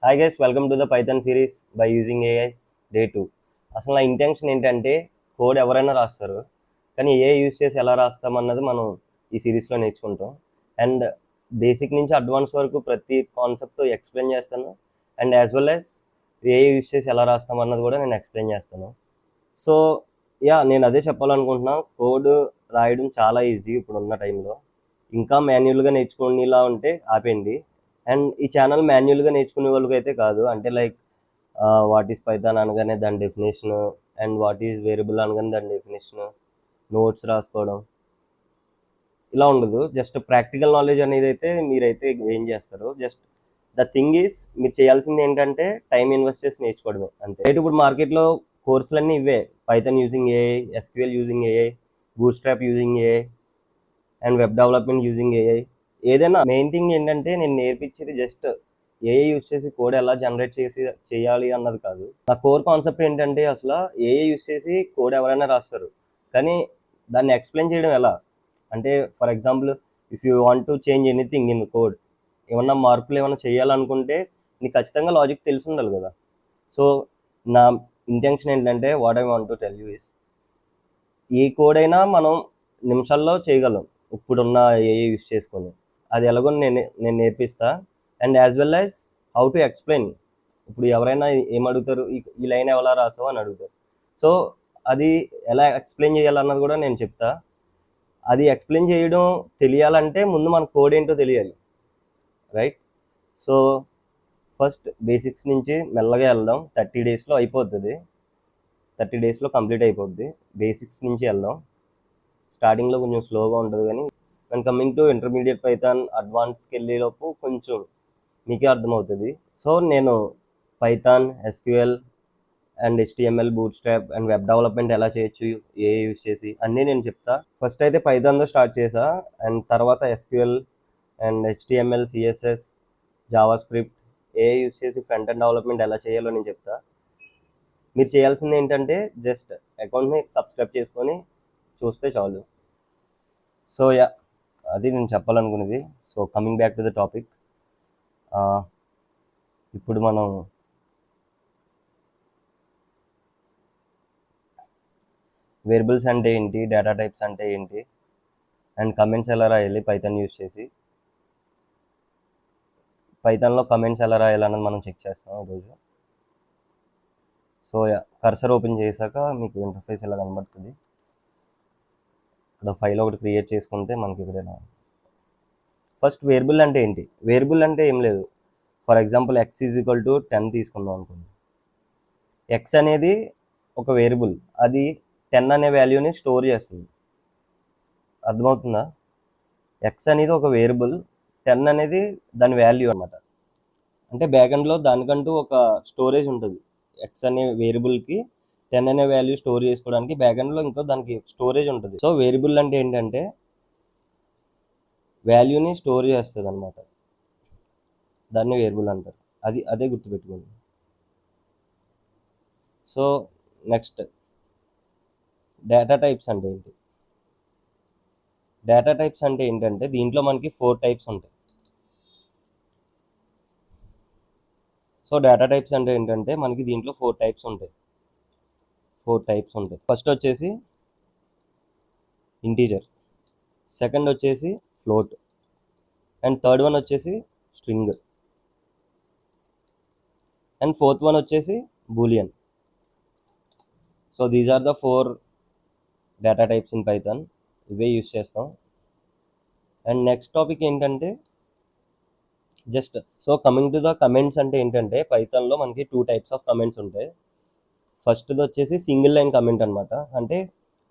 Hi guys, welcome to the Python series by using AI day 2. అసలు నా intention ఏంటంటే code ఎవరైనా రాస్తారు, కానీ ఏఐ యూజ్ చేసి ఎలా రాస్తామన్నది మనం ఈ సిరీస్లో నేర్చుకుంటాం. అండ్ బేసిక్ నుంచి అడ్వాన్స్ వరకు ప్రతి కాన్సెప్ట్ ఎక్స్ప్లెయిన్ చేస్తాను. And as well as AI use చేసి ఎలా రాస్తామన్నది కూడా నేను ఎక్స్ప్లెయిన్ చేస్తాను. సో నేను అదే చెప్పాలనుకుంటున్నా. కోడ్ రాయడం చాలా ఈజీ ఇప్పుడున్న టైంలో. ఇంకా మాన్యువల్గా నేర్చుకునేలా ఉంటే ఆపేయండి. అండ్ ఈ ఛానల్ మాన్యువల్గా నేర్చుకునే వాళ్ళకి అయితే కాదు. అంటే లైక్ వాట్ ఈస్ పైథాన్ అనగానే దాని definition, and what is variable అనగానే దాని డెఫినేషన్, నోట్స్ రాసుకోవడం ఇలా ఉండదు. జస్ట్ ప్రాక్టికల్ నాలెడ్జ్ అనేది అయితే మీరైతే గెయిన్ చేస్తారు. జస్ట్ ద థింగ్ ఈస్, మీరు చేయాల్సింది ఏంటంటే టైం ఇన్వెస్ట్ చేసి నేర్చుకోవడమే అంతే. ఇప్పుడు మార్కెట్లో కోర్సులన్నీ ఇవే: Python using AI, SQL using AI, bootstrap using AI, and web development using AI. ఏదైనా మెయిన్ థింగ్ ఏంటంటే నేను నేర్పించేది జస్ట్ ఏఐ యూజ్ చేసి కోడ్ ఎలా జనరేట్ చేసి చేయాలి అన్నది కాదు. నా కోర్ కాన్సెప్ట్ ఏంటంటే అసలు ఏఐ యూజ్ చేసి కోడ్ ఎవరైనా రాస్తారు, కానీ దాన్ని ఎక్స్ప్లెయిన్ చేయడం ఎలా అంటే, for example if you want to change anything in code, ఏమన్నా మార్పులు ఏమైనా చేయాలనుకుంటే నీకు ఖచ్చితంగా లాజిక్ తెలిసి ఉండాలి కదా. సో నా ఇంటెన్షన్ ఏంటంటే, what I want to tell you is, A code అయినా మనం నిమిషాల్లో చేయగలం ఇప్పుడున్న ఏఐ యూజ్ చేసుకొని. అది ఎలాగో నేను నేర్పిస్తా. And as well as how to explain. ఇప్పుడు ఎవరైనా ఏమడుగుతారు, ఈ లైన్ ఎలా రాసావు అని అడుగుతారు. సో అది ఎలా ఎక్స్ప్లెయిన్ చేయాలన్నది కూడా నేను చెప్తా. అది ఎక్స్ప్లెయిన్ చేయడం తెలియాలంటే ముందు మన కోడ్ ఏంటో తెలియాలి, రైట్? సో ఫస్ట్ బేసిక్స్ నుంచి మెల్లగా వెళ్దాం. 30 డేస్లో అయిపోతుంది. 30 డేస్లో కంప్లీట్ అయిపోద్ది. బేసిక్స్ నుంచి వెళ్దాం. స్టార్టింగ్లో కొంచెం స్లోగా ఉంటుంది, కానీ and coming to intermediate Python అడ్వాన్స్కి వెళ్ళేలోపు కొంచెం మీకే అర్థమవుతుంది. సో నేను Python, SQL and HTML, bootstrap and web development ఎలా చేయొచ్చు ఏఐ యూజ్ చేసి అన్నీ నేను చెప్తా. ఫస్ట్ అయితే పైథాన్తో స్టార్ట్ చేసా, అండ్ తర్వాత SQL and HTML, CSS, Java script AI use చేసి ఫ్రంట్ ఎండ్ డెవలప్మెంట్ ఎలా చేయాలో నేను చెప్తా. మీరు చేయాల్సింది ఏంటంటే జస్ట్ అకౌంట్ని సబ్స్క్రైబ్ చేసుకొని చూస్తే చాలు. సో అది నేను చెప్పాలనుకునేది. So coming back to the topic, ఇప్పుడు మనం వేరియబుల్స్ అంటే ఏంటి, డేటా టైప్స్ అంటే ఏంటి, అండ్ కమెంట్స్ ఎలా రాయాలి పైథాన్ యూజ్ చేసి, పైథాన్లో కమెంట్స్ ఎలా రాయాలన్నది మనం చెక్ చేస్తాం ఈరోజు. సో కర్సర్ ఓపెన్ చేశాక మీకు ఇంటర్ఫేస్ ఎలా కనబడుతుంది. ఇక్కడ ఫైల్ ఒకటి క్రియేట్ చేసుకుంటే మనకి ఇక్కడ ఫస్ట్ వేరియబుల్ అంటే ఏంటి. వేరియబుల్ అంటే ఏం లేదు. ఫర్ ఎగ్జాంపుల్ x = 10 తీసుకుందాం అనుకోండి. ఎక్స్ అనేది ఒక వేరియబుల్, అది 10 అనే వాల్యూని స్టోర్ చేస్తుంది. అర్థమవుతుందా? ఎక్స్ అనేది ఒక వేరియబుల్, 10 అనేది దాని వాల్యూ అనమాట. అంటే బ్యాక్ఎండ్లో దానికంటూ ఒక స్టోరేజ్ ఉంటుంది. ఎక్స్ అనే వేరియబుల్కి 10 అనే వాల్యూ స్టోర్ చేసుకోవడానికి బ్యాక్ఎండ్లో ఇంకో దానికి స్టోరేజ్ ఉంటుంది. సో వేరియబుల్ అంటే ఏంటంటే వాల్యూని స్టోర్ చేస్తుంది అనమాట. దాన్ని వేరియబుల్ అంటారు. అదే గుర్తుపెట్టుకోండి. సో నెక్స్ట్, డేటా టైప్స్ అంటే ఏంటి. డేటా టైప్స్ అంటే ఏంటంటే దీంట్లో మనకి 4 టైప్స్ ఉంటాయి. సో డేటా టైప్స్ అంటే ఏంటంటే మనకి దీంట్లో 4 టైప్స్ ఉంటాయి. ఫస్ట్ వచ్చేసి ఇంటీజర్, సెకండ్ వచ్చేసి ఫ్లోట్, అండ్ థర్డ్ వన్ వచ్చేసి స్ట్రింగ్, అండ్ ఫోర్త్ వన్ వచ్చేసి boolean. So these are the 4 data types in Python. ఇవే యూజ్ చేస్తాం. అండ్ నెక్స్ట్ టాపిక్ ఏంటంటే just coming to the comments అంటే ఏంటంటే పైథాన్లో మనకి 2 టైప్స్ ఆఫ్ కమెంట్స్ ఉంటాయి. ఫస్ట్ది వచ్చేసి సింగిల్ లైన్ కమెంట్ అనమాట. అంటే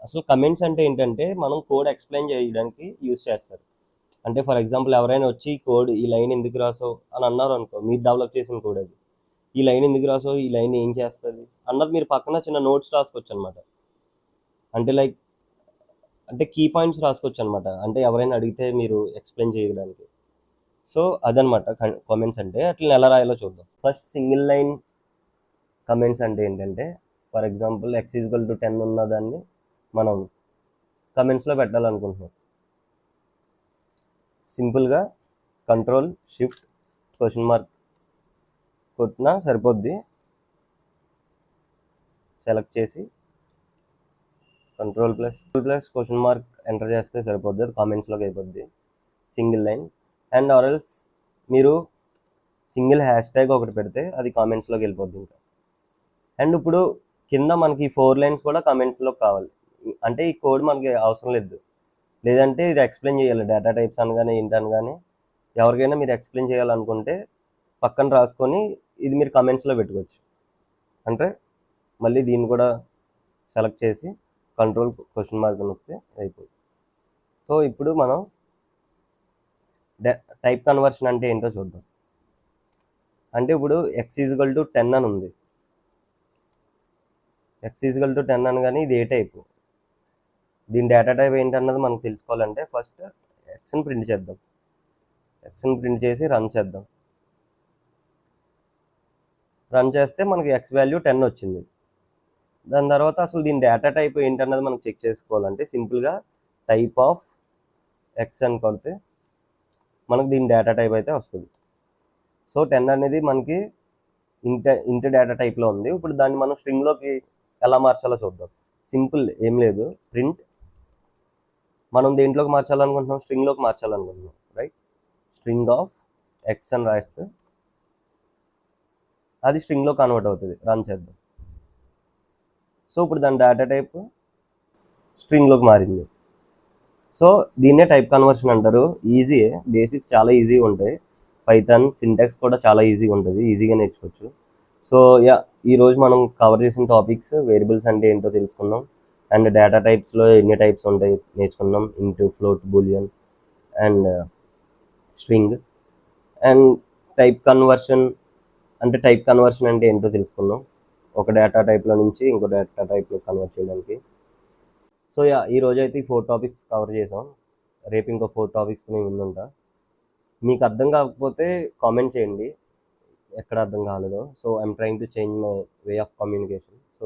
అసలు కమెంట్స్ అంటే ఏంటంటే మనం కోడ్ ఎక్స్ప్లెయిన్ చేయడానికి యూజ్ చేస్తారు. అంటే ఫర్ ఎగ్జాంపుల్ ఎవరైనా వచ్చి కోడ్ ఈ లైన్ ఎందుకు రాసావు అని అన్నారు అనుకో, మీరు డెవలప్ చేసిన కోడ్ అది, ఈ లైన్ ఎందుకు రాసావు, ఈ లైన్ ఏం చేస్తుంది అన్నది మీరు పక్కన చిన్న నోట్స్ రాసుకోవచ్చు అనమాట. అంటే కీ పాయింట్స్ రాసుకోవచ్చు అనమాట. అంటే ఎవరైనా అడిగితే మీరు ఎక్స్ప్లెయిన్ చేయడానికి. సో అదనమాట కామెంట్స్ అంటే. అట్లా ఎలా రాయాలో చూద్దాం. ఫస్ట్ సింగిల్ లైన్ కమెంట్స్ అంటే ఏంటంటే, ఫర్ ఎగ్జాంపుల్ x = 10 ఉన్నదాన్ని మనం కమెంట్స్లో పెట్టాలనుకుంటున్నాం. సింపుల్గా Ctrl+Shift?, కొట్టినా సరిపోద్ది. సెలెక్ట్ చేసి control plus question mark enter చేస్తే సరిపోద్ది, అది కామెంట్స్లోకి అయిపోద్ది సింగిల్ లైన్. అండ్ ఆర్ఎల్స్ మీరు సింగిల్ హ్యాష్ ట్యాగ్ ఒకటి పెడితే అది కామెంట్స్లోకి వెళ్ళిపోద్ది ఇంకా. అండ్ ఇప్పుడు కింద మనకి 4 లైన్స్ కూడా కామెంట్స్లోకి కావాలి, అంటే ఈ కోడ్ మనకి అవసరం లేదు. లేదంటే ఇది ఎక్స్ప్లెయిన్ చేయాలి, డేటా టైప్స్ అనగానే ఏంటి అనగానే ఎవరికైనా మీరు ఎక్స్ప్లెయిన్ చేయాలనుకుంటే పక్కన రాసుకొని ఇది మీరు కమెంట్స్లో పెట్టుకోవచ్చు. అంటే మళ్ళీ దీన్ని కూడా సెలెక్ట్ చేసి కంట్రోల్ క్వశ్చన్ మార్క్ నొక్కితే అయిపోతుంది. సో ఇప్పుడు మనం టైప్ కన్వర్షన్ అంటే ఏంటో చూద్దాం. అంటే ఇప్పుడు x=10 అని ఉంది. x=10 అనగానే ఇది ఏ టైపు, దీని డేటా టైప్ ఏంటన్నది మనకు తెలుసుకోవాలంటే ఫస్ట్ ఎక్స్ని ప్రింట్ చేద్దాం. ఎక్స్ని ప్రింట్ చేసి రన్ చేద్దాం. రన్ చేస్తే మనకి ఎక్స్ వాల్యూ 10 వచ్చింది. దాని తర్వాత అసలు దీని డేటా టైప్ ఏంటన్నది మనం చెక్ చేసుకోవాలంటే సింపుల్గా టైప్ ఆఫ్ ఎక్స్ అని కొడితే మనకు దీని డేటా టైప్ అయితే వస్తుంది. సో 10 అనేది మనకి ఇంట్ డేటా టైప్లో ఉంది. ఇప్పుడు దాన్ని మనం స్ట్రింగ్లోకి ఎలా మార్చాలో చూద్దాం. సింపుల్, ఏం లేదు, ప్రింట్ మనం దేంట్లోకి మార్చాలనుకుంటున్నాం, స్ట్రింగ్లోకి మార్చాలనుకుంటున్నాం, రైట్. స్ట్రింగ్ ఆఫ్ ఎక్స్ అని రాస్తే అది స్ట్రింగ్లో కన్వర్ట్ అవుతుంది. రన్ చేద్దాం. సో ఇప్పుడు దాని డేటా టైప్ స్ట్రింగ్లోకి మారింది. సో దీన్నే టైప్ కన్వర్షన్ అంటారు. ఈజీయే, బేసిక్స్ చాలా ఈజీగా ఉంటాయి. పైథాన్ సింటాక్స్ కూడా చాలా ఈజీగా ఉంటుంది, ఈజీగా నేర్చుకోవచ్చు. సో ఈరోజు మనం కవర్ చేసిన టాపిక్స్ వేరియబుల్స్ అంటే ఏంటో తెలుసుకున్నాం, అండ్ డేటా టైప్స్లో ఎన్ని టైప్స్ ఉంటాయి నేర్చుకున్నాం, into, float, Boolean and string. And type conversion అంటే ఏంటో తెలుసుకున్నాం, ఒక డేటా టైప్లో నుంచి ఇంకో డేటా టైప్లో కన్వర్ట్ చేయడానికి. సో ఈరోజు అయితే ఈ 4 టాపిక్స్ కవర్ చేసాం. రేపు ఇంకో 4 టాపిక్స్ నేను ముందుంటా. మీకు అర్థం కాకపోతే కామెంట్ చేయండి ఎక్కడ అర్థం కాలేదో. So I'm trying to change my way of communication. So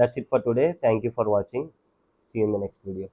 that's it for today. Thank you for watching. See you in the next video.